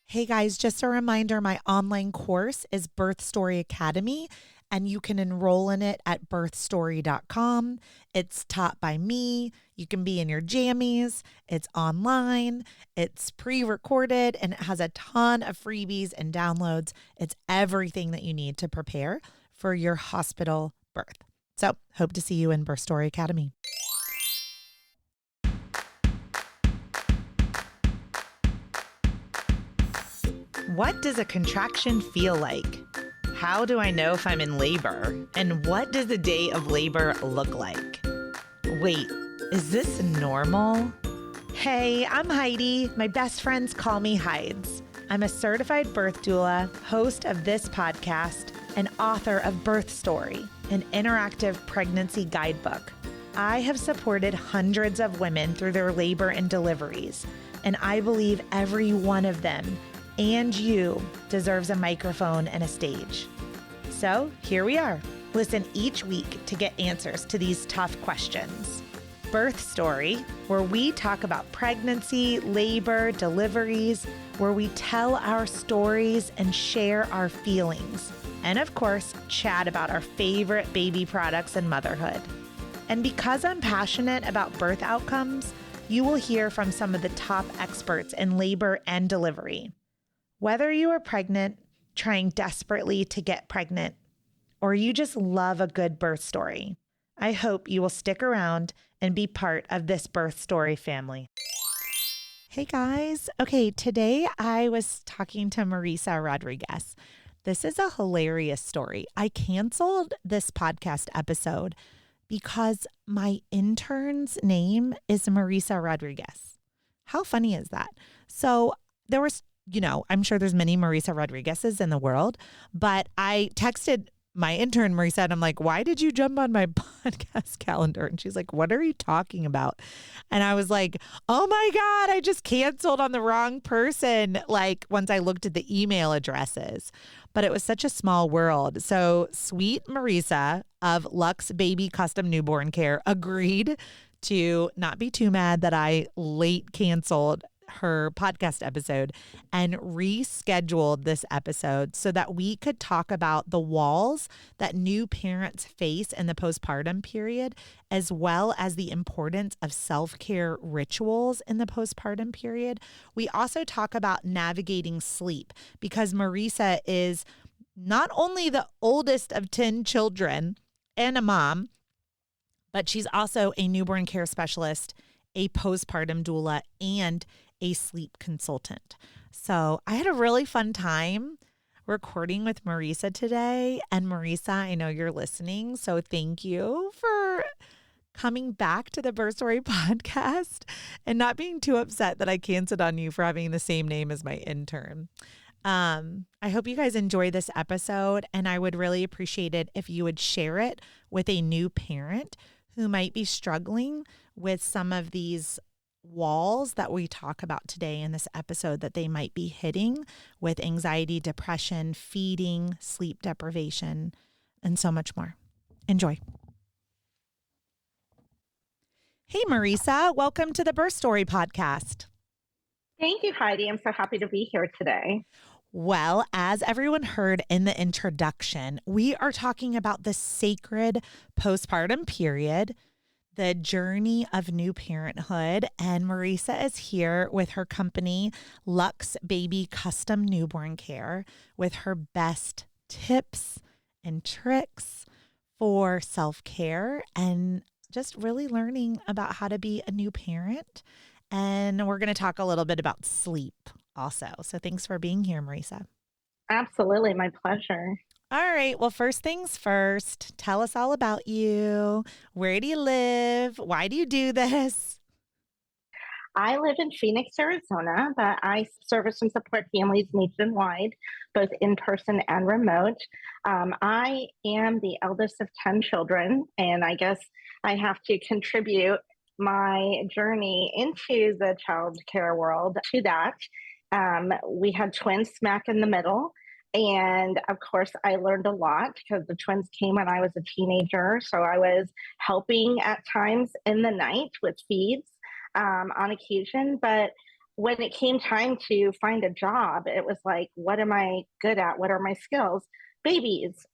Hey guys, just a reminder, my online course is Birth Story Academy, and you can enroll in it at birthstory.com. It's taught by me. You can be in your jammies. It's online. It's pre-recorded, and it has a ton of freebies and downloads. It's everything that you need to prepare for your hospital birth. So hope to see you in Birth Story Academy. What does a contraction feel like? How do I know if I'm in labor? And what does a day of labor look like? Wait, is this normal? Hey, I'm Heidi. My best friends call me Hides. I'm a certified birth doula, host of this podcast, and author of Birth Story, an interactive pregnancy guidebook. I have supported hundreds of women through their labor and deliveries, and I believe every one of them and you deserves a microphone and a stage. So here we are. Listen each week to get answers to these tough questions. Birth Story, where we talk about pregnancy, labor, deliveries, where we tell our stories and share our feelings. And of course, chat about our favorite baby products and motherhood. And because I'm passionate about birth outcomes, you will hear from some of the top experts in labor and delivery. Whether you are pregnant, trying desperately to get pregnant, or you just love a good birth story, I hope you will stick around and be part of this birth story family. Hey guys. Okay, today I was talking to Marisa Rodriguez. This is a hilarious story. I canceled this podcast episode because my intern's name is Marisa Rodriguez. How funny is that? So there was I'm sure there's many Marisa Rodriguez's in the world, but I texted my intern, Marisa, and I'm like, why did you jump on my podcast calendar? And she's like, what are you talking about? And I was like, oh my God, I just canceled on the wrong person. Like once I looked at the email addresses, but it was such a small world. So sweet Marisa of Luxe Baby Custom Newborn Care agreed to not be too mad that I late canceled her podcast episode and rescheduled this episode so that we could talk about the walls that new parents face in the postpartum period, as well as the importance of self-care rituals in the postpartum period. We also talk about navigating sleep because Marisa is not only the oldest of 10 children and a mom, but she's also a newborn care specialist, a postpartum doula, and a sleep consultant. So I had a really fun time recording with Marisa today. And Marisa, I know you're listening, so thank you for coming back to the Birth Story podcast and not being too upset that I canceled on you for having the same name as my intern. I hope you guys enjoy this episode, and I would really appreciate it if you would share it with a new parent who might be struggling with some of these walls that we talk about today in this episode that they might be hitting with anxiety, depression, feeding, sleep deprivation, and so much more. Enjoy. Hey, Marisa, welcome to the Birth Story podcast. Thank you, Heidi. I'm so happy to be here today. Well, as everyone heard in the introduction, we are talking about the sacred postpartum period, the journey of new parenthood. And Marisa is here with her company, Luxe Baby Custom Newborn Care, with her best tips and tricks for self-care and just really learning about how to be a new parent. And we're going to talk a little bit about sleep also. So thanks for being here, Marisa. Absolutely. My pleasure. All right. Well, first things first, tell us all about you. Where do you live? Why do you do this? I live in Phoenix, Arizona, but I service and support families nationwide, both in person and remote. I am the eldest of 10 children, and I guess I have to contribute my journey into the child care world to that. We had twins smack in the middle. And of course, I learned a lot because the twins came when I was a teenager. So I was helping at times in the night with feeds on occasion. But when it came time to find a job, it was like, what am I good at? What are my skills? Babies,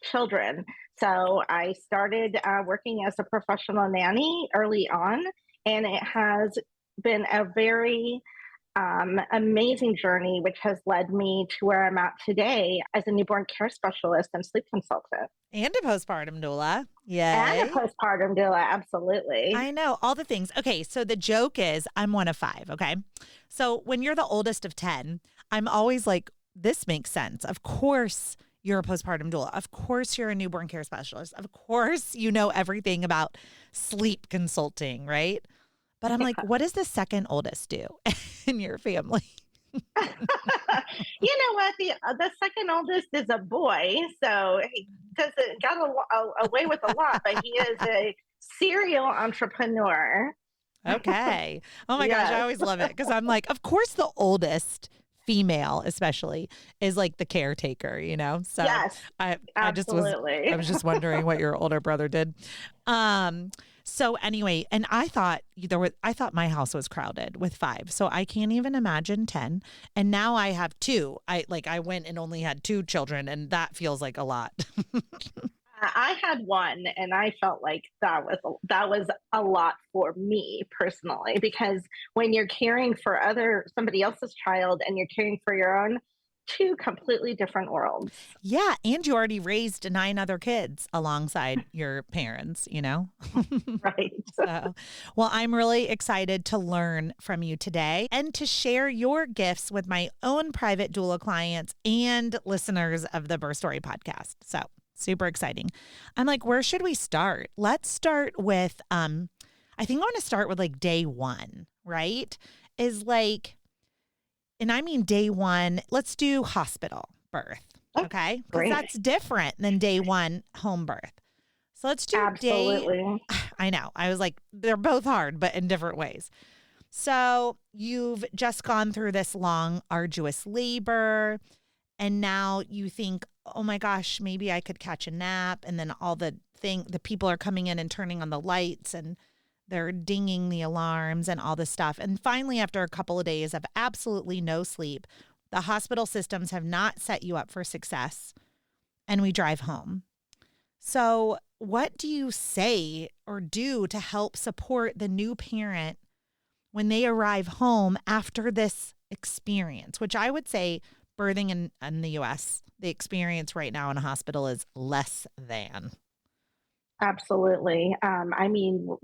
children. So I started working as a professional nanny early on, and it has been a very amazing journey, which has led me to where I'm at today as a newborn care specialist and sleep consultant. And a postpartum doula. And a Yay. postpartum doula, absolutely. I know all the things. Okay, so the joke is I'm one of five, okay? So when you're the oldest of 10, I'm always like, this makes sense. Of course you're a postpartum doula. Of course you're a newborn care specialist. Of course you know everything about sleep consulting, right? But I'm like, what does the second oldest do in your family? You know what? The second oldest is a boy, so he doesn't got away with a lot, but he is a serial entrepreneur. Okay. Oh my gosh, I Yes, always love it because I'm like, of course the oldest female especially is like the caretaker, you know? So yes, I absolutely. was just wondering what your older brother did. So anyway, and I thought my house was crowded with five. So I can't even imagine 10. And now I have two. I went and only had two children and that feels like a lot. I had one, and I felt like that was a lot for me personally, because when you're caring for other somebody else's child and you're caring for your own, two completely different worlds. Yeah, and you already raised nine other kids alongside your parents, you know? Right. So, well, I'm really excited to learn from you today and to share your gifts with my own private doula clients and listeners of the Birth Story podcast. So, super exciting. I'm like, where should we start? Let's start with I think I want to start with like day one, right? Is like, and I mean day one, let's do hospital birth. Oh, Okay. Because great. that's different than day one home birth. So let's do day. Absolutely. I know. I was like, they're both hard, but in different ways. So you've just gone through this long, arduous labor. And now you think, oh my gosh, maybe I could catch a nap. And then the people are coming in and turning on the lights and they're dinging the alarms and all this stuff. And finally, after a couple of days of absolutely no sleep, the hospital systems have not set you up for success. And we drive home. So, what do you say or do to help support the new parent when they arrive home after this experience, which I would say birthing in the US, the experience right now in a hospital is less than. Absolutely. I mean,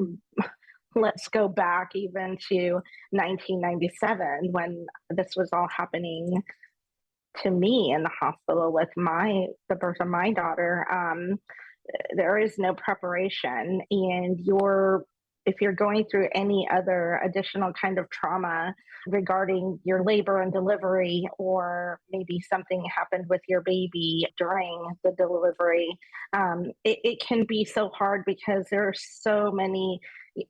let's go back even to 1997 when this was all happening to me in the hospital with the birth of my daughter. There is no preparation, and if you're going through any other additional kind of trauma regarding your labor and delivery, or maybe something happened with your baby during the delivery, it can be so hard because there are so many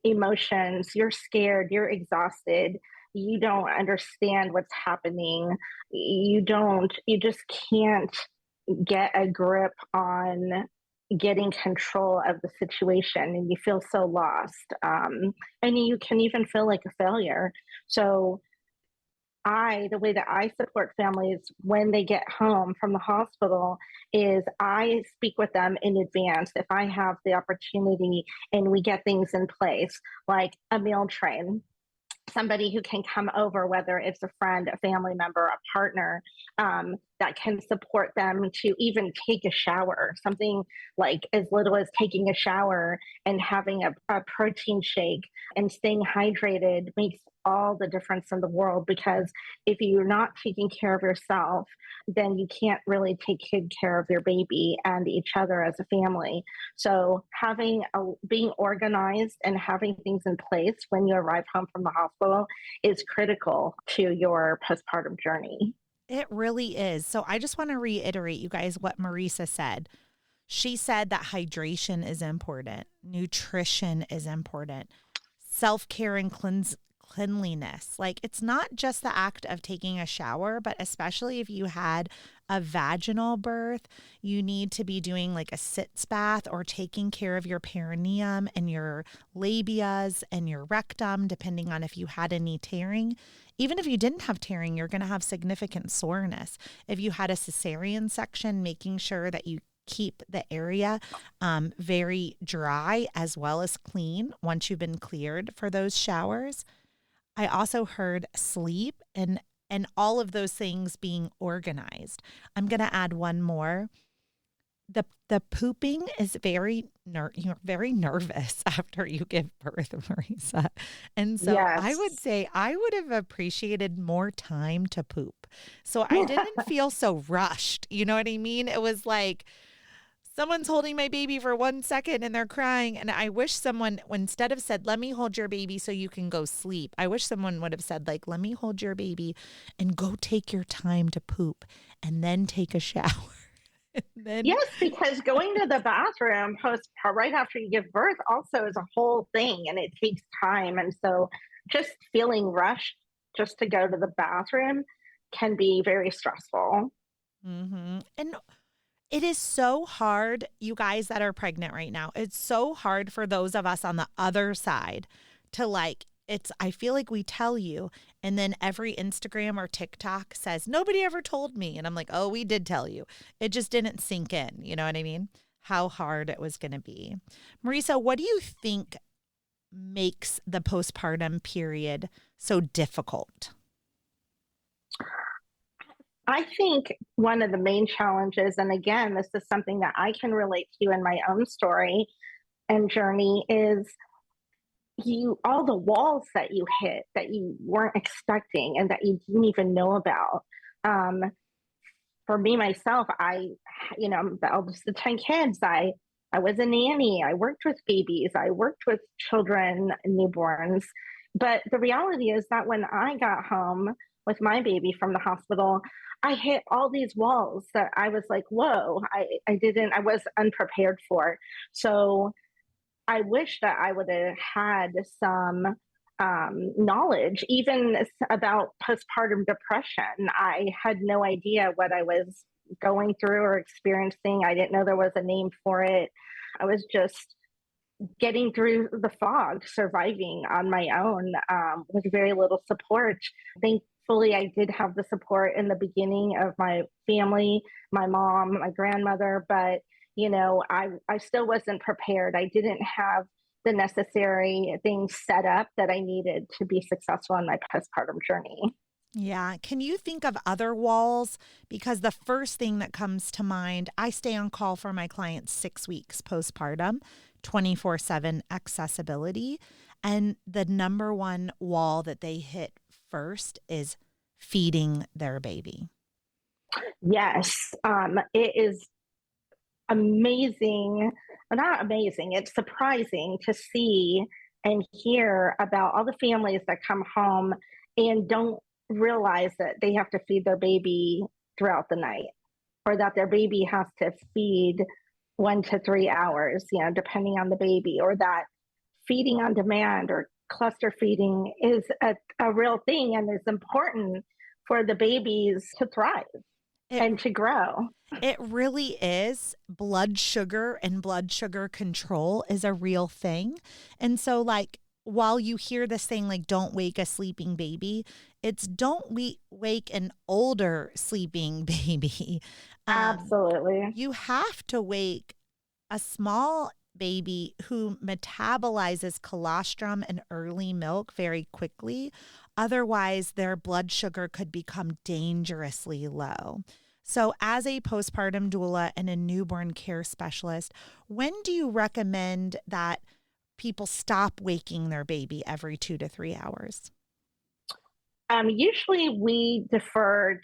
emotions. You're scared, you're exhausted, you don't understand what's happening, you just can't get a grip on getting control of the situation, and you feel so lost, and you can even feel like a failure. So the way that I support families when they get home from the hospital is I speak with them in advance if I have the opportunity, and we get things in place like a meal train, somebody who can come over, whether it's a friend, a family member, a partner, that can support them to even take a shower, something like as little as taking a shower and having a protein shake and staying hydrated makes all the difference in the world, because if you're not taking care of yourself, then you can't really take good care of your baby and each other as a family. So being organized and having things in place when you arrive home from the hospital is critical to your postpartum journey. It really is. So I just want to reiterate, you guys, what Marisa said. She said that hydration is important, nutrition is important, self-care and cleanliness. Like, it's not just the act of taking a shower, but especially if you had a vaginal birth, you need to be doing like a sitz bath or taking care of your perineum and your labias and your rectum, depending on if you had any tearing. Even if you didn't have tearing, you're going to have significant soreness. If you had a cesarean section, making sure that you keep the area very dry as well as clean once you've been cleared for those showers. I also heard sleep and all of those things being organized. I'm going to add one more. The pooping is you're very nervous after you give birth, Marisa. And so I would Yes. say I would have appreciated more time to poop. So I didn't feel so rushed. You know what I mean? It was like someone's holding my baby for 1 second and they're crying. And I wish someone, instead of said, let me hold your baby so you can go sleep, I wish someone would have said, like, let me hold your baby and go take your time to poop and then take a shower. And then, Yes, because going to the bathroom right after you give birth also is a whole thing and it takes time. And so just feeling rushed just to go to the bathroom can be very stressful. and it is so hard, you guys that are pregnant right now. It's so hard for those of us on the other side to I feel like we tell you, and then every Instagram or TikTok says, nobody ever told me. And I'm like, oh, we did tell you. It just didn't sink in. You know what I mean? How hard it was going to be. Marisa, what do you think makes the postpartum period so difficult? I think one of the main challenges, and again, this is something that I can relate to in my own story and journey, is all the walls that you hit that you weren't expecting and that you didn't even know about. Um, for me myself, I'm the eldest of 10 kids. I was a nanny. I worked with babies. I worked with children, newborns. But the reality is that when I got home with my baby from the hospital, I hit all these walls that I was like, whoa, I was unprepared for. So I wish that I would have had some knowledge, even about postpartum depression. I had no idea what I was going through or experiencing. I didn't know there was a name for it. I was just getting through the fog, surviving on my own with very little support. Thankfully, I did have the support in the beginning of my family, my mom, my grandmother, but I still wasn't prepared. I didn't have the necessary things set up that I needed to be successful in my postpartum journey. Yeah. Can you think of other walls? Because the first thing that comes to mind, I stay on call for my clients 6 weeks postpartum, 24/7 accessibility. And the number one wall that they hit first is feeding their baby. Yes, it is amazing, well, not amazing, it's surprising to see and hear about all the families that come home and don't realize that they have to feed their baby throughout the night or that their baby has to feed 1 to 3 hours, depending on the baby, or that feeding on demand or cluster feeding is a real thing and is important for the babies to thrive It and to grow. It really is. Blood sugar and blood sugar control is a real thing. And so, while you hear this thing, don't wake a sleeping baby, it's don't wake an older sleeping baby. Absolutely. You have to wake a small baby who metabolizes colostrum and early milk very quickly. Otherwise, their blood sugar could become dangerously low. So, as a postpartum doula and a newborn care specialist, when do you recommend that people stop waking their baby every 2 to 3 hours? Usually I defer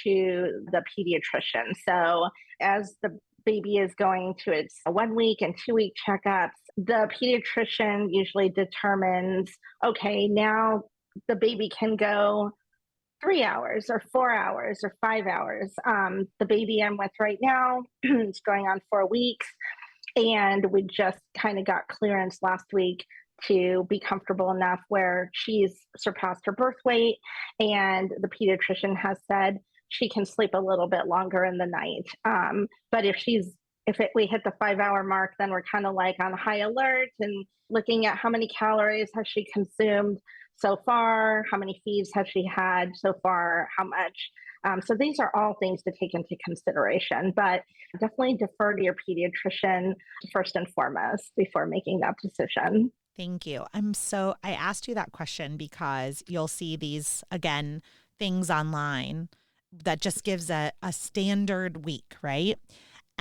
to the pediatrician. So as the baby is going to its 1 week and 2 week checkups, the pediatrician usually determines, okay, now the baby can go 3 hours or 4 hours or 5 hours. The baby I'm with right now is going on 4 weeks. And we just kind of got clearance last week to be comfortable enough where she's surpassed her birth weight. And the pediatrician has said she can sleep a little bit longer in the night. But we hit the 5 hour mark, then we're kind of like on high alert and looking at how many calories has she consumed. so far? How many feeds has she had so far? How much? So these are all things to take into consideration, but definitely defer to your pediatrician first and foremost before making that decision. Thank you. I asked you that question because you'll see these, again, things online that just gives a standard week, right?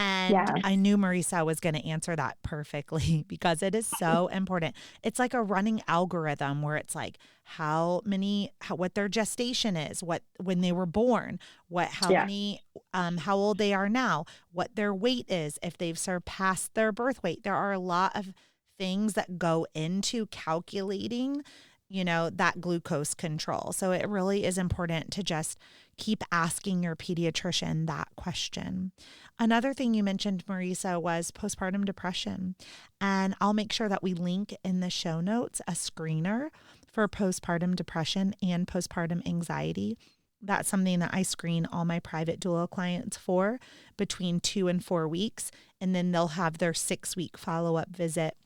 And Yes. I knew Marisa was going to answer that perfectly because it is so important. It's like a running algorithm where it's like what their gestation is, when they were born, Yes. how old they are now, what their weight is, if they've surpassed their birth weight. There are a lot of things that go into calculating, that glucose control. So it really is important to just keep asking your pediatrician that question. Another thing you mentioned, Marisa, was postpartum depression. And I'll make sure that we link in the show notes a screener for postpartum depression and postpartum anxiety. That's something that I screen all my private doula clients for between 2 and 4 weeks. And then they'll have their 6-week follow-up visit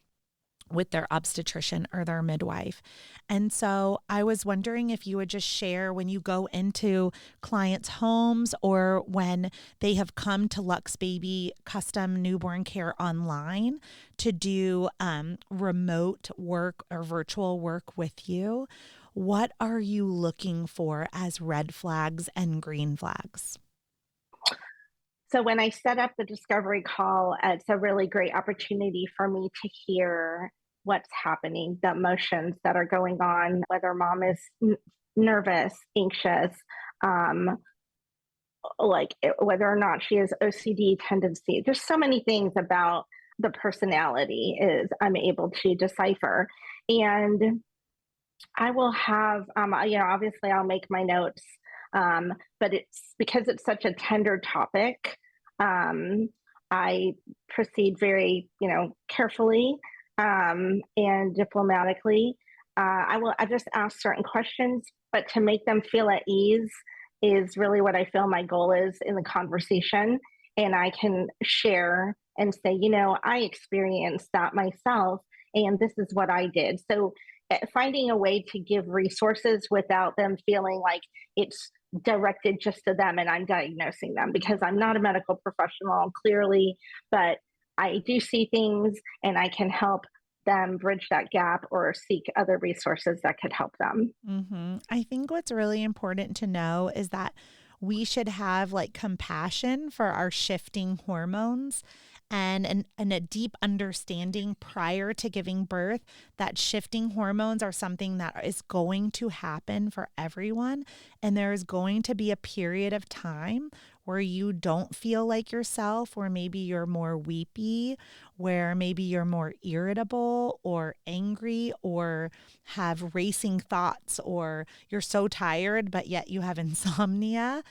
with their obstetrician or their midwife. And so I was wondering if you would just share, when you go into clients' homes or when they have come to Luxe Baby Custom Newborn Care online to do remote work or virtual work with you, what are you looking for as red flags and green flags? So when I set up the discovery call, it's a really great opportunity for me to hear what's happening, the emotions that are going on, whether mom is nervous, anxious, um, whether or not she has OCD tendency. There's so many things about the personality is I'm able to decipher. And I will have, obviously I'll make my notes, but it's because it's such a tender topic. Um, I proceed very, carefully and diplomatically. I just ask certain questions, but to make them feel at ease is really what I feel my goal is in the conversation. And I can share and say, I experienced that myself, and this is what I did. So finding a way to give resources without them feeling like it's directed just to them and I'm diagnosing them, because I'm not a medical professional clearly, but I do see things and I can help them bridge that gap or seek other resources that could help them. I think what's really important to know is that we should have like compassion for our shifting hormones and a deep understanding prior to giving birth that shifting hormones are something that is going to happen for everyone. And there is going to be a period of time where you don't feel like yourself, where maybe you're more weepy, where maybe you're more irritable or angry or have racing thoughts, or you're so tired, but yet you have insomnia.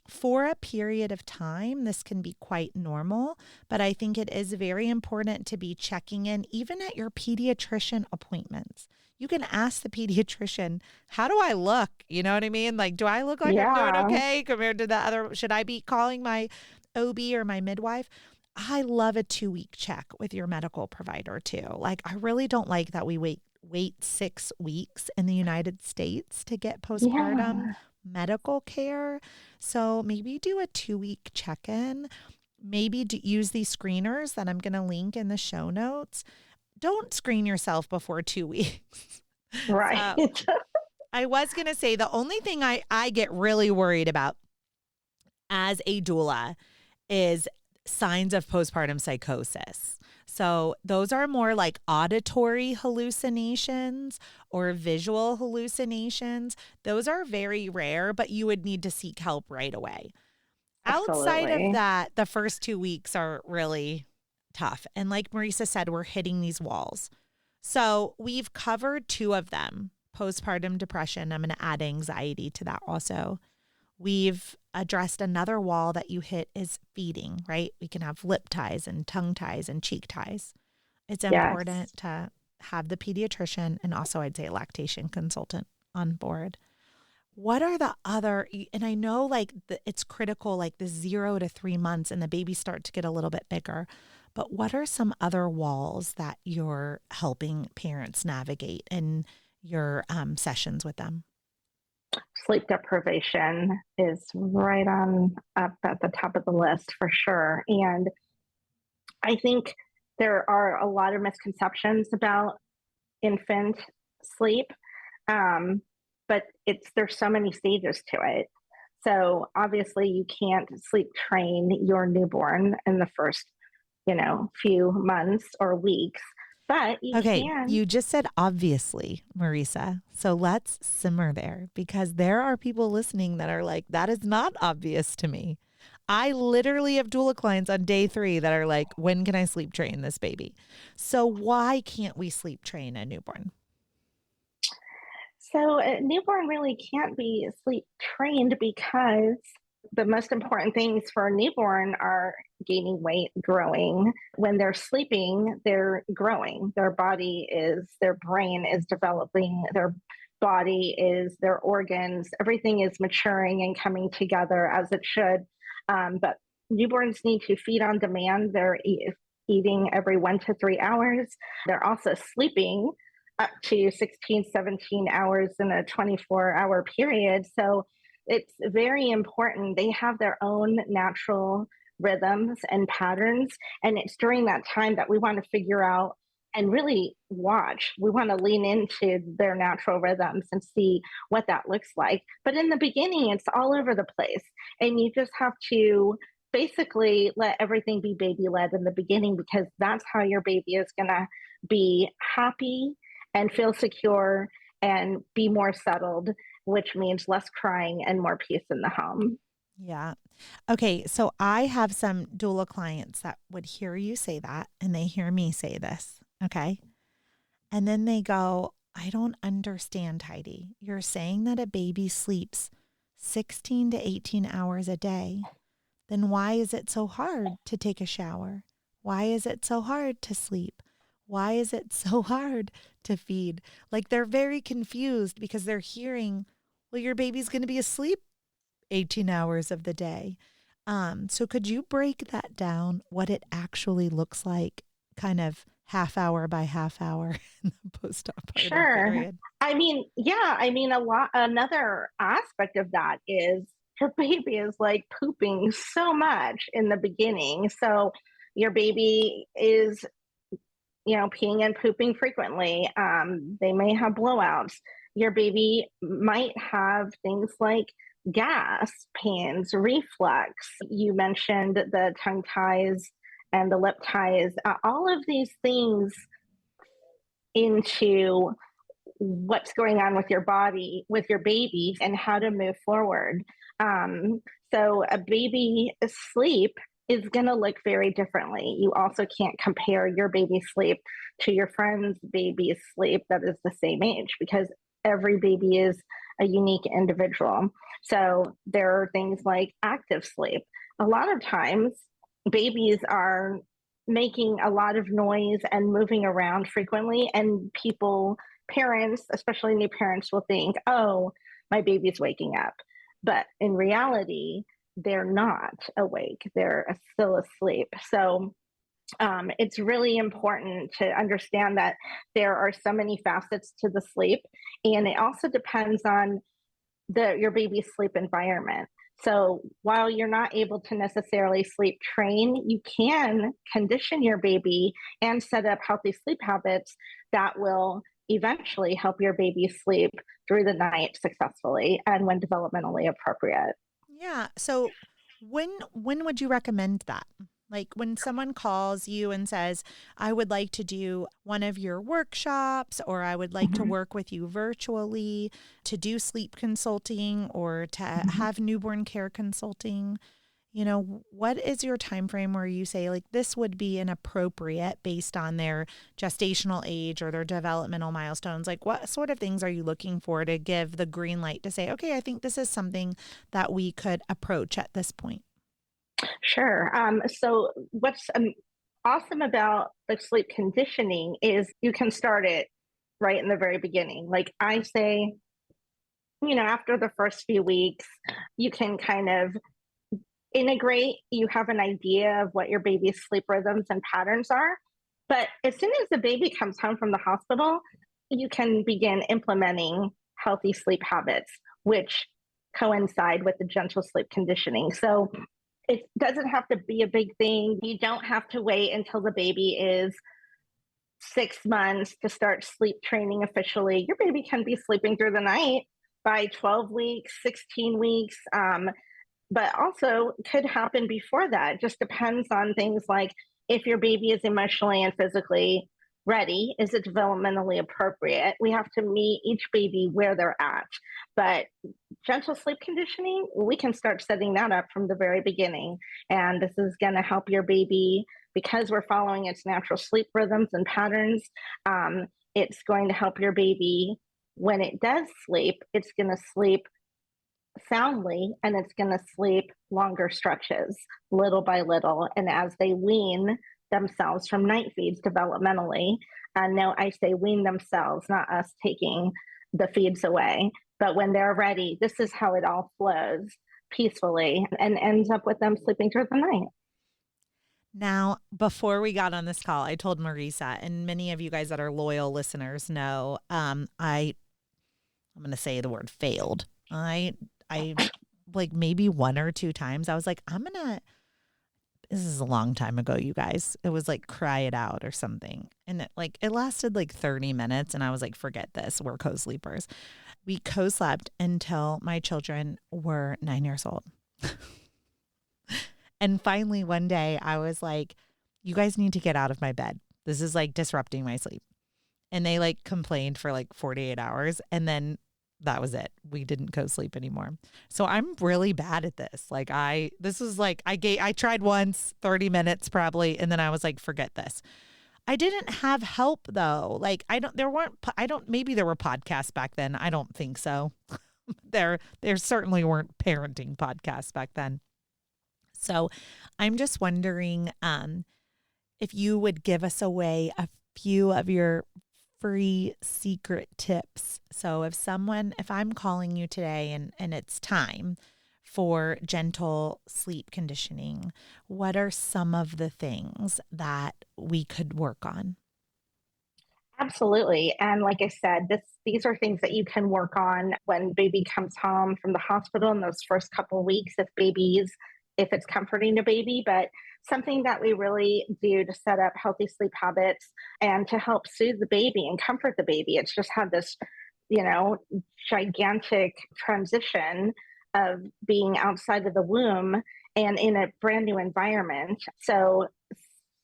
For a period of time, this can be quite normal, but I think it is very important to be checking in even at your pediatrician appointments. You can ask the pediatrician, how do I look? You know what I mean? Like, do I look like I'm doing Yeah. okay compared to the other? Should I be calling my OB or my midwife? I love a 2-week check with your medical provider too. Like, I really don't like that we wait 6 weeks in the United States to get postpartum Yeah. medical care. So maybe do a 2-week check-in. Maybe use these screeners that I'm going to link in the show notes. Don't screen yourself before 2 weeks. Right. So I was going to say the only thing I get really worried about as a doula is signs of postpartum psychosis. So those are more like auditory hallucinations or visual hallucinations. Those are very rare, but you would need to seek help right away. Outside of Absolutely. that, the first 2 weeks are really tough. And like Marisa said, we're hitting these walls. So we've covered 2 of them, postpartum depression. I'm going to add anxiety to that also. We've addressed another wall that you hit is feeding, right? We can have lip ties and tongue ties and cheek ties. It's Yes. important to have the pediatrician and also I'd say a lactation consultant on board. What are the other, and I know it's critical, like the 0 to 3 months and the babies start to get a little bit bigger, but what are some other walls that you're helping parents navigate in your sessions with them? Sleep deprivation is right on up at the top of the list for sure. And I think there are a lot of misconceptions about infant sleep, um, but there's so many stages to it. So obviously, you can't sleep train your newborn in the first, few months or weeks, but you Okay, can. you just said obviously, Marisa. So let's simmer there because there are people listening that are like, that is not obvious to me. I literally have doula clients on day 3 that are like, when can I sleep train this baby? So why can't we sleep train a newborn? So a newborn really can't be sleep trained because the most important things for a newborn are gaining weight, growing. When they're sleeping, they're growing. Their brain is developing, their body is, their organs, everything is maturing and coming together as it should. But newborns need to feed on demand. Eating every 1 to 3 hours. They're also sleeping up to 16, 17 hours in a 24-hour period. So it's very important. They have their own natural rhythms and patterns. And it's during that time that we want to figure out and really watch. We want to lean into their natural rhythms and see what that looks like. But in the beginning, it's all over the place. And you just have to basically let everything be baby led in the beginning because that's how your baby is going to be happy and feel secure and be more settled, which means less crying and more peace in the home. Yeah. Okay. So I have some doula clients that would hear you say that and they hear me say this. Okay. And then they go, I don't understand, Heidi. You're saying that a baby sleeps 16 to 18 hours a day. Then why is it so hard to take a shower? Why is it so hard to sleep? Why is it so hard to feed? Like they're very confused because they're hearing, well, your baby's going to be asleep 18 hours of the day. So could you break that down, what it actually looks like, kind of half hour by half hour in the postpartum Sure. period? Another aspect of that is your baby is like pooping so much in the beginning. So your baby is, peeing and pooping frequently. They may have blowouts. Your baby might have things like gas, pains, reflux. You mentioned the tongue ties and the lip ties. All of these things into what's going on with your body, with your baby, and how to move forward. Um, so a baby sleep is going to look very differently. You also can't compare your baby's sleep to your friend's baby's sleep that is the same age because every baby is a unique individual. So there are things like active sleep. A lot of times, babies are making a lot of noise and moving around frequently, and parents, especially new parents, will think, oh, my baby's waking up. But in reality, they're not awake, they're still asleep. So it's really important to understand that there are so many facets to the sleep, and it also depends on your baby's sleep environment. So while you're not able to necessarily sleep train, you can condition your baby and set up healthy sleep habits that will eventually help your baby sleep through the night successfully and when developmentally appropriate. Yeah. So when would you recommend that? Like when someone calls you and says, I would like to do one of your workshops, or I would like to Mhm. work with you virtually to do sleep consulting or to Mhm. have newborn care consulting. What is your time frame where you say like this would be inappropriate based on their gestational age or their developmental milestones? Like what sort of things are you looking for to give the green light to say, okay, I think this is something that we could approach at this point? Sure. So what's awesome about the sleep conditioning is you can start it right in the very beginning. Like I say, after the first few weeks, you can kind of integrate, you have an idea of what your baby's sleep rhythms and patterns are. But as soon as the baby comes home from the hospital, you can begin implementing healthy sleep habits, which coincide with the gentle sleep conditioning. So it doesn't have to be a big thing. You don't have to wait until the baby is 6 months to start sleep training officially. Your baby can be sleeping through the night by 12 weeks, 16 weeks, but also could happen before that. It just depends on things like if your baby is emotionally and physically ready, is it developmentally appropriate? We have to meet each baby where they're at. But gentle sleep conditioning, we can start setting that up from the very beginning. And this is going to help your baby because we're following its natural sleep rhythms and patterns. It's going to help your baby when it does sleep, it's going to sleep soundly and it's going to sleep longer stretches, little by little. And as they wean themselves from night feeds developmentally, and no, I say wean themselves, not us taking the feeds away. But when they're ready, this is how it all flows peacefully and ends up with them sleeping through the night. Now, before we got on this call, I told Marisa, and many of you guys that are loyal listeners know, I'm going to say the word failed. I like maybe one or two times I was like, this is a long time ago, you guys. It was like cry it out or something. And it lasted like 30 minutes. And I was like, forget this. We're co-sleepers. We co-slept until my children were 9 years old. And finally one day I was like, you guys need to get out of my bed. This is like disrupting my sleep. And they like complained for like 48 hours. And then that was it. We didn't co-sleep anymore. So I'm really bad at this. I tried once, 30 minutes probably. And then I was like, forget this. I didn't have help though. Maybe there were podcasts back then. I don't think so. There certainly weren't parenting podcasts back then. So I'm just wondering if you would give us away a few of your free secret tips. So if I'm calling you today and it's time for gentle sleep conditioning, what are some of the things that we could work on? Absolutely. And like I said, these are things that you can work on when baby comes home from the hospital in those first couple of weeks if it's comforting to baby, but something that we really do to set up healthy sleep habits and to help soothe the baby and comfort the baby. It's just had this, gigantic transition of being outside of the womb and in a brand new environment. So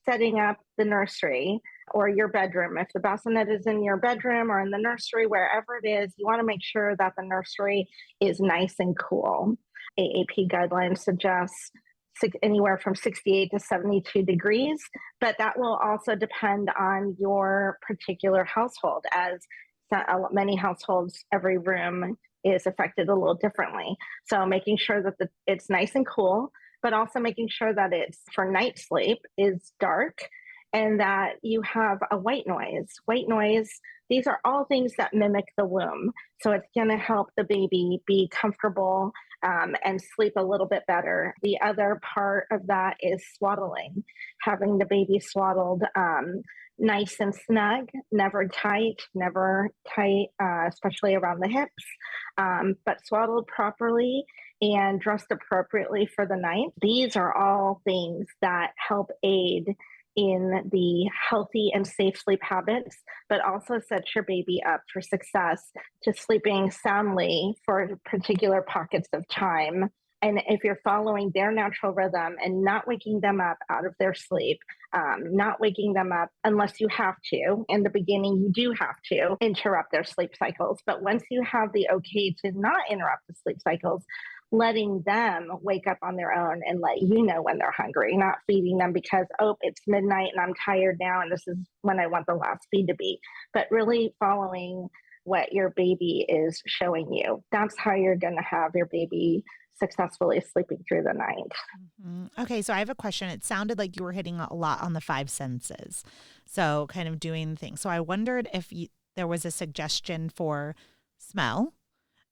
setting up the nursery or your bedroom, if the bassinet is in your bedroom or in the nursery, wherever it is, you want to make sure that the nursery is nice and cool. AAP guidelines suggest anywhere from 68 to 72 degrees, but that will also depend on your particular household. As many households, every room is affected a little differently. So making sure that it's nice and cool, but also making sure that it's for night sleep is dark and that you have a white noise. White noise, these are all things that mimic the womb. So it's going to help the baby be comfortable and sleep a little bit better. The other part of that is swaddling, having the baby swaddled nice and snug, never tight, especially around the hips, but swaddled properly and dressed appropriately for the night. These are all things that help aid in the healthy and safe sleep habits, but also sets your baby up for success to sleeping soundly for particular pockets of time. And if you're following their natural rhythm and not waking them up out of their sleep, not waking them up unless you have to. In the beginning, you do have to interrupt their sleep cycles. But once you have the okay to not interrupt the sleep cycles, letting them wake up on their own and let you know when they're hungry, not feeding them because, it's midnight and I'm tired now and this is when I want the last feed to be, but really following what your baby is showing you. That's how you're going to have your baby successfully sleeping through the night. Mm-hmm. Okay, so I have a question. It sounded like you were hitting a lot on the five senses, so kind of doing things. So I wondered if there was a suggestion for smell.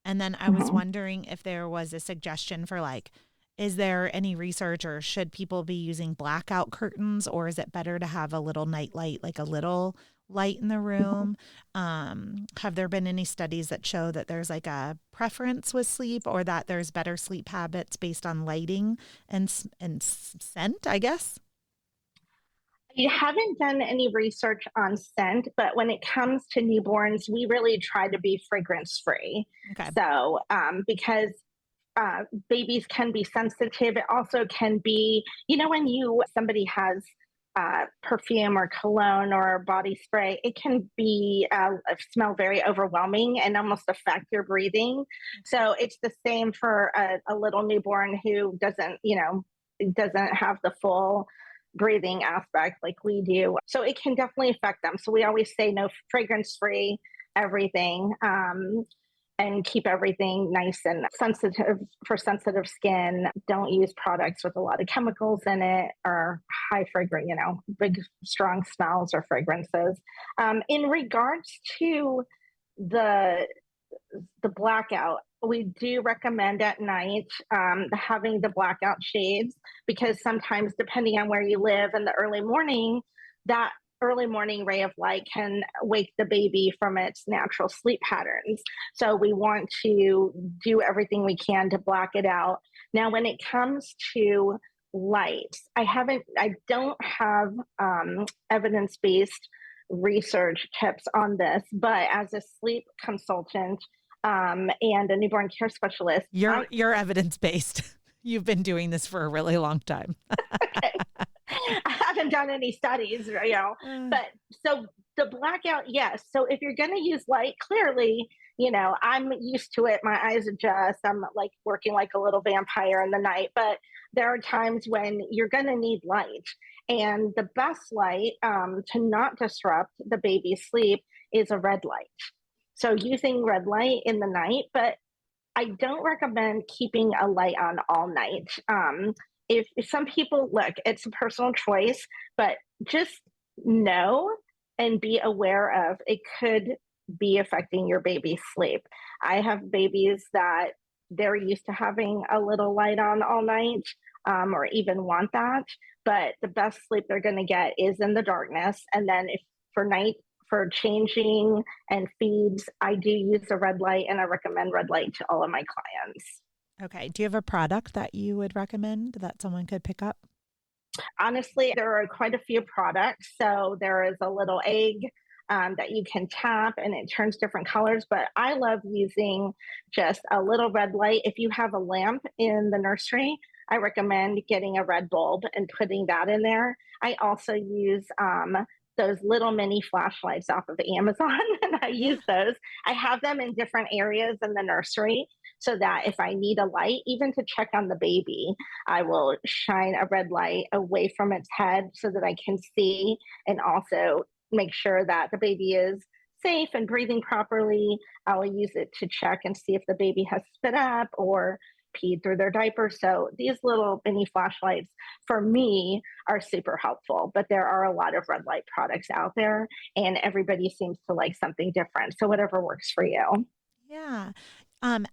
And then I was wondering if there was a suggestion for is there any research or should people be using blackout curtains or is it better to have a little night light, like a little light in the room? Have there been any studies that show that there's like a preference with sleep, or that there's better sleep habits based on lighting and scent, I guess? I haven't done any research on scent, but when it comes to newborns, we really try to be fragrance free. Okay. So, because babies can be sensitive, it also can be, when somebody has perfume or cologne or body spray, it can be smell very overwhelming and almost affect your breathing. So it's the same for a little newborn who doesn't have the full breathing aspect like we do. So it can definitely affect them. So we always say no, fragrance free everything. And keep everything nice and sensitive for sensitive skin. Don't use products with a lot of chemicals in it or high fragrance, big, strong smells or fragrances. In regards to the blackout, we do recommend at night having the blackout shades, because sometimes, depending on where you live in the early morning, that early morning ray of light can wake the baby from its natural sleep patterns. So we want to do everything we can to block it out. Now, when it comes to light, I don't have evidence-based research tips on this, but as a sleep consultant and a newborn care specialist, You're evidence based. You've been doing this for a really long time. okay. I haven't done any studies, but so the blackout, yes. So if you're going to use light, clearly, I'm used to it. My eyes adjust. I'm like working like a little vampire in the night, but there are times when you're going to need light. And the best light to not disrupt the baby's sleep is a red light. So using red light in the night, but I don't recommend keeping a light on all night. If some people, look, it's a personal choice, but just know and be aware of it could be affecting your baby's sleep. I have babies that they're used to having a little light on all night, or even want that, but the best sleep they're going to get is in the darkness. And then if for changing and feeds, I do use a red light, and I recommend red light to all of my clients. Okay. Do you have a product that you would recommend that someone could pick up? Honestly, there are quite a few products. So there is a little egg that you can tap and it turns different colors. But I love using just a little red light. If you have a lamp in the nursery, I recommend getting a red bulb and putting that in there. I also use those little mini flashlights off of Amazon, and I Yeah. use those. I have them in different areas in the nursery so that if I need a light, even to check on the baby, I will shine a red light away from its head so that I can see, and also make sure that the baby is safe and breathing properly. I'll use it to check and see if the baby has spit up or peed through their diaper. So these little mini flashlights for me are super helpful, but there are a lot of red light products out there and everybody seems to like something different. So whatever works for you. Yeah.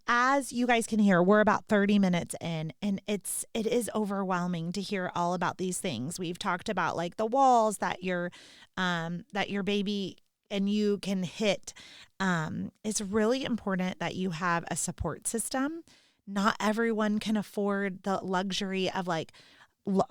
As you guys can hear, we're about 30 minutes in, and it is overwhelming to hear all about these things. We've talked about like the walls that your baby and you can hit. It's really important that you have a support system. Not everyone can afford the luxury of like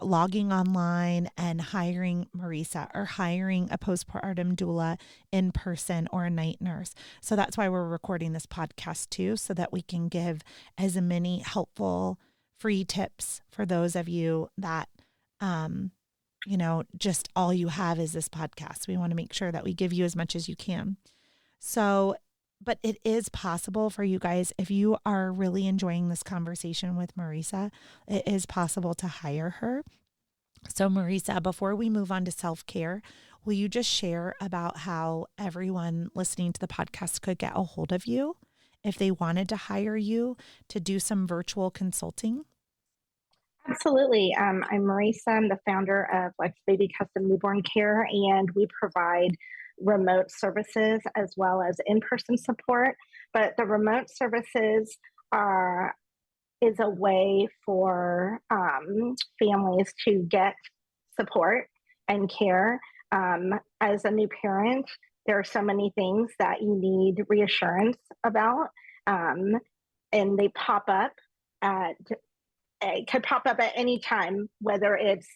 logging online and hiring Marisa or hiring a postpartum doula in person or a night nurse. So that's why we're recording this podcast too, so that we can give as many helpful free tips for those of you that, just all you have is this podcast. We want to make sure that we give you as much as you can. So, but it is possible for you guys, if you are really enjoying this conversation with Marisa, it is possible to hire her. So, Marisa, before we move on to self-care, will you just share about how everyone listening to the podcast could get a hold of you if they wanted to hire you to do some virtual consulting? Absolutely. I'm Marisa. I'm the founder of Luxe Baby Custom Newborn Care, and we provide remote services as well as in-person support. But the remote services are is a way for families to get support and care As a new parent, there are so many things that you need reassurance about, um, and they pop up at it could pop up at any time, whether it's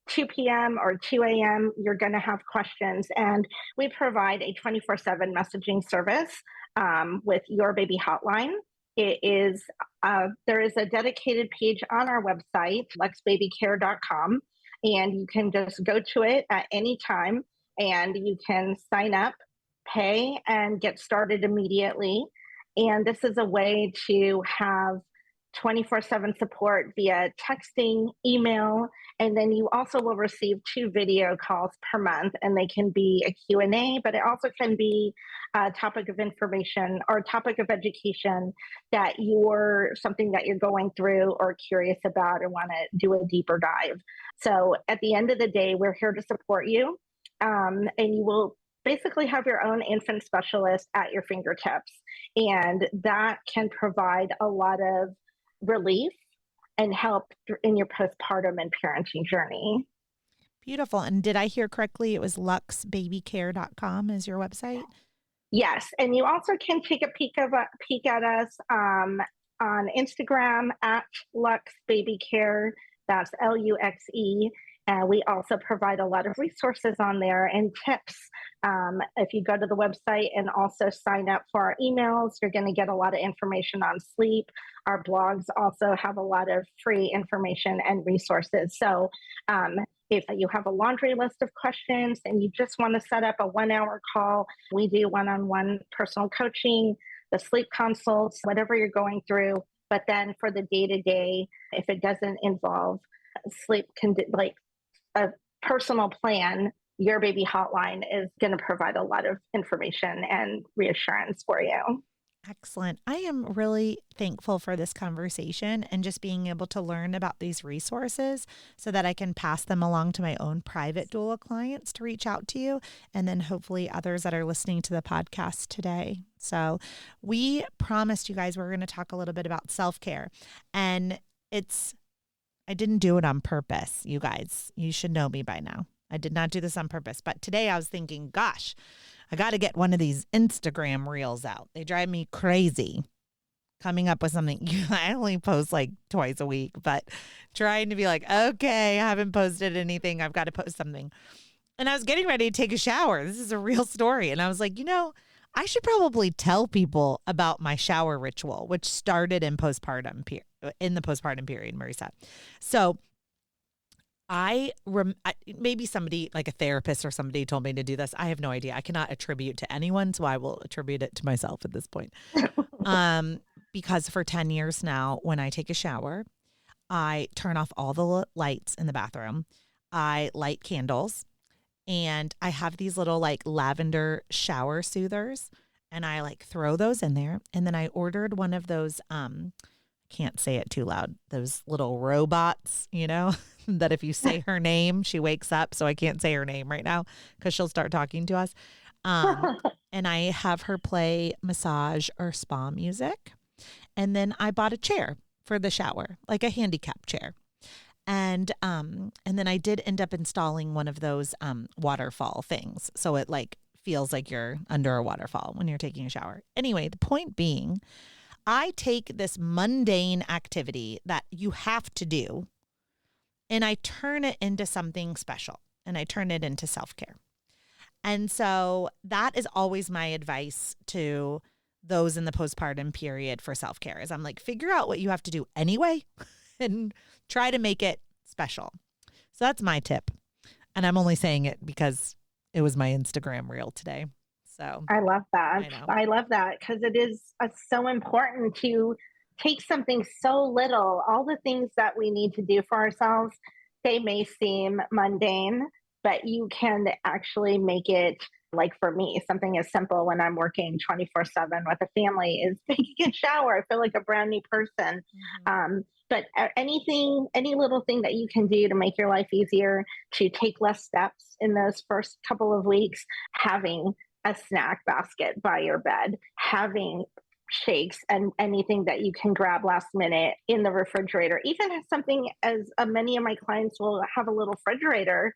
2 p.m. or 2 a.m. You're going to have questions, and we provide a 24/7 messaging service with Your Baby Hotline. It is there is a dedicated page on our website, luxebabycare.com, and you can just go to it at any time, and you can sign up, pay, and get started immediately. And this is a way to have 24/7 support via texting, email, and then you also will receive 2 video calls per month, and they can be a Q&A, but it also can be a topic of information or a topic of education that you're something that you're going through or curious about and want to do a deeper dive. So at the end of the day, we're here to support you, and you will basically have your own infant specialist at your fingertips. And that can provide a lot of relief and help in your postpartum and parenting journey. Beautiful. And did I hear correctly? It was luxebabycare.com is your website? Yes, and you also can take a peek at us on Instagram at Luxe Baby Care. That's Luxe. And we also provide a lot of resources on there and tips. If you go to the website and also sign up for our emails, you're going to get a lot of information on sleep. Our blogs also have a lot of free information and resources. So if you have a laundry list of questions and you just want to set up a 1 hour call, we do one-on-one personal coaching, the sleep consults, whatever you're going through. But then for the day-to-day, if it doesn't involve sleep, like a personal plan, Your Baby Hotline is going to provide a lot of information and reassurance for you. Excellent. I am really thankful for this conversation and just being able to learn about these resources so that I can pass them along to my own private doula clients to reach out to you, and then hopefully others that are listening to the podcast today. So we promised you guys we're going to talk a little bit about self-care, and I didn't do it on purpose, you guys. You should know me by now. I did not do this on purpose. But today I was thinking, gosh, I got to get one of these Instagram reels out. They drive me crazy coming up with something. I only post like twice a week, but trying to be like, okay, I haven't posted anything. I've got to post something. And I was getting ready to take a shower. This is a real story. And I was like, I should probably tell people about my shower ritual, which started in the postpartum period, Marisa. So maybe somebody like a therapist or somebody told me to do this. I have no idea. I cannot attribute to anyone, so I will attribute it to myself at this point. Because for 10 years now, when I take a shower, I turn off all the lights in the bathroom. I light candles. And I have these little like lavender shower soothers, and I like throw those in there. And then I ordered one of those, can't say it too loud, those little robots, that if you say her name, she wakes up. So I can't say her name right now because she'll start talking to us. And I have her play massage or spa music. And then I bought a chair for the shower, like a handicap chair. And then I did end up installing one of those waterfall things. So it like feels like you're under a waterfall when you're taking a shower. Anyway, the point being, I take this mundane activity that you have to do and I turn it into something special, and I turn it into self-care. And so that is always my advice to those in the postpartum period for self-care is I'm like, figure out what you have to do anyway and try to make it special. So that's my tip. And I'm only saying it because it was my Instagram reel today. So I love that. I love that because it is so important to take something so little, all the things that we need to do for ourselves, they may seem mundane, but you can actually make it, like for me, something as simple when I'm working 24/7 with a family is taking a shower. I feel like a brand new person. But any little thing that you can do to make your life easier, to take less steps in those first couple of weeks, having a snack basket by your bed, having shakes and anything that you can grab last minute in the refrigerator, even something as many of my clients will have a little refrigerator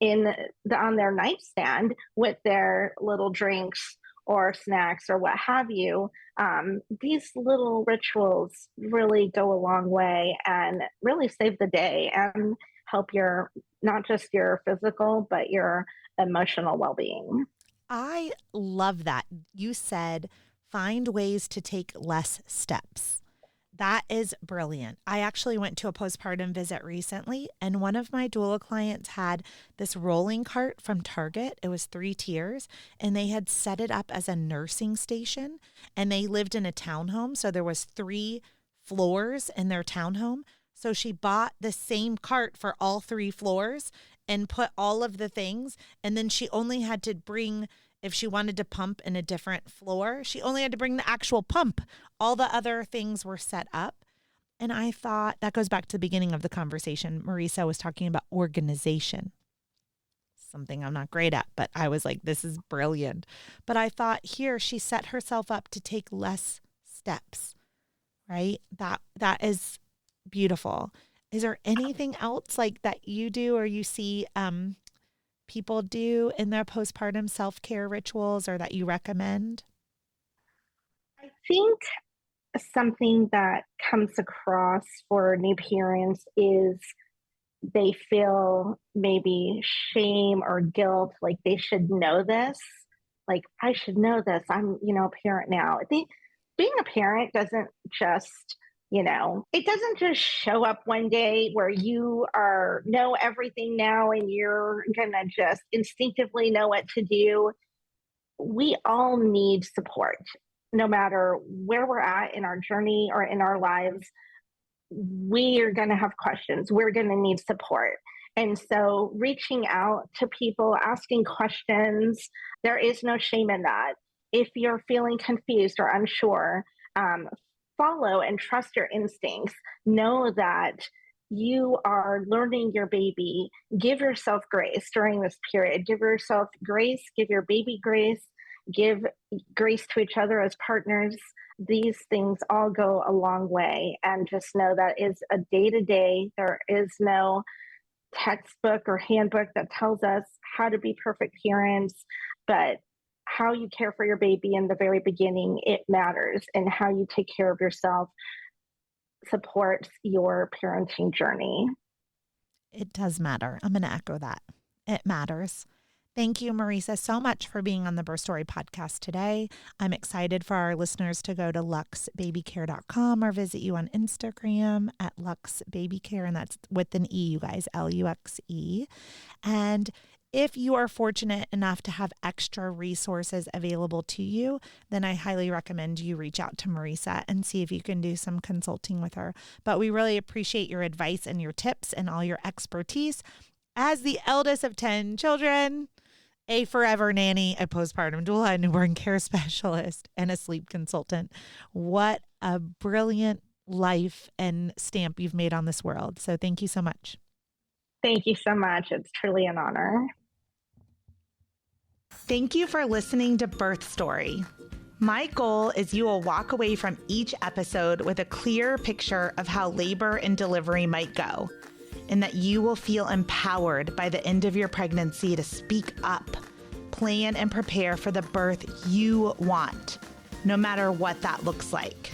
on their nightstand with their little drinks or snacks or what have you. These little rituals really go a long way and really save the day and help your not just your physical but your emotional well-being. I love that. You said find ways to take less steps. That is brilliant. I actually went to a postpartum visit recently, and one of my doula clients had this rolling cart from Target. It was 3 tiers, and they had set it up as a nursing station, and they lived in a townhome. So there was 3 floors in their townhome. So she bought the same cart for all 3 floors and put all of the things. And then she only had to bring, if she wanted to pump in a different floor, she only had to bring the actual pump. All the other things were set up. And I thought that goes back to the beginning of the conversation. Marisa was talking about organization, something I'm not great at, but I was like, this is brilliant. But I thought here she set herself up to take less steps, right? That is beautiful. Is there anything else like that you do or you see people do in their postpartum self-care rituals or that you recommend? I think something that comes across for new parents is they feel maybe shame or guilt, like they should know this. Like, I should know this. I'm, a parent now. Being a parent doesn't just, it doesn't just show up one day where you know everything now and you're gonna just instinctively know what to do. We all need support, no matter where we're at in our journey or in our lives. We are going to have questions. We're going to need support. And so reaching out to people, asking questions, there is no shame in that. If you're feeling confused or unsure, follow and trust your instincts. Know that you are learning your baby. Give yourself grace during this period. Give yourself grace, give your baby grace, give grace to each other as partners. These things all go a long way. And just know that is a day to day. There is no textbook or handbook that tells us how to be perfect parents, but how you care for your baby in the very beginning, it matters. And how you take care of yourself supports your parenting journey. It does matter. I'm going to echo that. It matters. Thank you, Marisa, so much for being on the Birth Story podcast today. I'm excited for our listeners to go to luxebabycare.com or visit you on Instagram at luxebabycare, and that's with an E, you guys, Luxe. And if you are fortunate enough to have extra resources available to you, then I highly recommend you reach out to Marisa and see if you can do some consulting with her. But we really appreciate your advice and your tips and all your expertise. As the eldest of 10 children, a forever nanny, a postpartum doula, a newborn care specialist, and a sleep consultant. What a brilliant life and stamp you've made on this world. So thank you so much. Thank you so much. It's truly an honor. Thank you for listening to Birth Story. My goal is you will walk away from each episode with a clear picture of how labor and delivery might go, and that you will feel empowered by the end of your pregnancy to speak up, plan and prepare for the birth you want, no matter what that looks like.